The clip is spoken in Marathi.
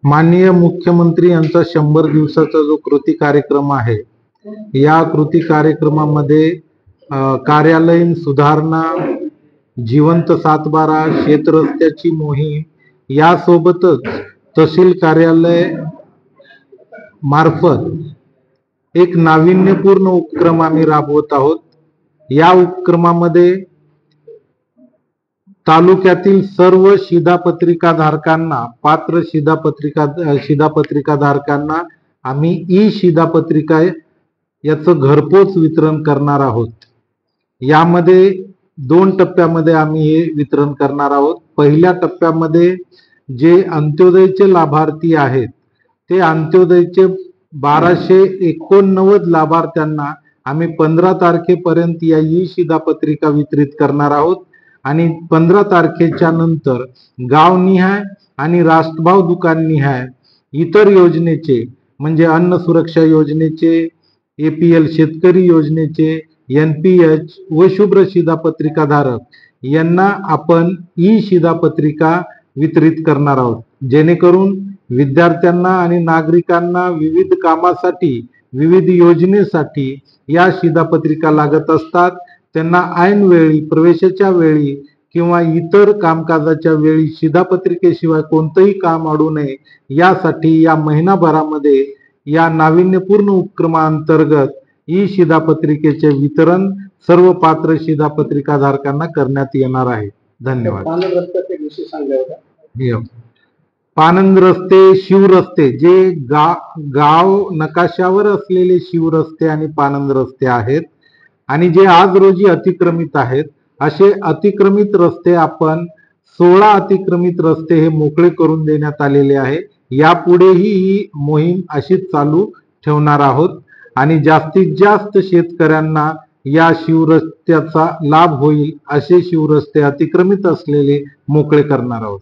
माननीय मुख्यमंत्री यांचा 100 दिवसाचा जो कृती कार्यक्रम आहे, या कृती कार्यक्रमामध्ये कार्यालयीन सुधारणा, जिवंत 7/12, शेतरस्त्याची मोहीम यासोबतच तहसील कार्यालय मार्फत एक नाविन्यपूर्ण उपक्रम आम्ही राबवत आहोत। या उपक्रमामध्ये तालुक्यातील सर्व शिधापत्रिकाधारकांना, पात्र शिधापत्रिकाधारकांना आम्ही ई शिधापत्रिका याचं घरपोच वितरण करणार आहोत। यामध्ये 2 टप्प्यामध्ये आम्ही हे वितरण करणार आहोत। पहिल्या टप्प्यामध्ये जे अंत्योदयचे लाभार्थी आहेत, ते अंत्योदयचे 1289 लाभार्थ्यांना आम्ही 15 तारखेपर्यंत या ई शिधापत्रिका वितरित करणार आहोत आणि 15 तारखेच्या नंतर गावनिहाय आणि राष्ट्रभाव दुकाननिहाय इतर योजनेचे म्हणजे अन्न सुरक्षा योजनेचे, APL शेतकरी योजनेचे, NPH व शुभ्र शिधापत्रिकाधारक यांना आपण ई शिधापत्रिका वितरित करणार आहोत, जेणेकरून विद्यार्थ्यांना आणि नागरिकांना विविध कामासाठी, विविध योजनेसाठी या शिधापत्रिका लागत असतात। त्यांना ऐन वेळी, प्रवेशाच्या वेळी किंवा इतर कामकाजाच्या वेळी शिधापत्रिकेशिवाय कोणतंही काम अडू नये यासाठी या महिनाभरामध्ये या नाविन्यपूर्ण उपक्रमांतर्गत ई शिधापत्रिकेचे वितरण सर्व पात्र शिधापत्रिकाधारकांना करण्यात येणार आहे। धन्यवाद। पानंद रस्ते, शिवरस्ते, जे गाव नकाशावर असलेले शिवरस्ते आणि पानंद रस्ते आहेत आणि जे आज रोजी अतिक्रमित आहेत, असे अतिक्रमित रस्ते आपण 16 अतिक्रमित रस्ते हे मोकळे करून देण्यात आलेले आहे। यापुढेही ही मोहीम अशीच चालू ठेवणार आहोत आणि जास्तीत जास्त शेतकऱ्यांना या शिवरस्त्याचा लाभ होईल असे शिवरस्ते अतिक्रमित असलेले मोकळे करणार आहोत।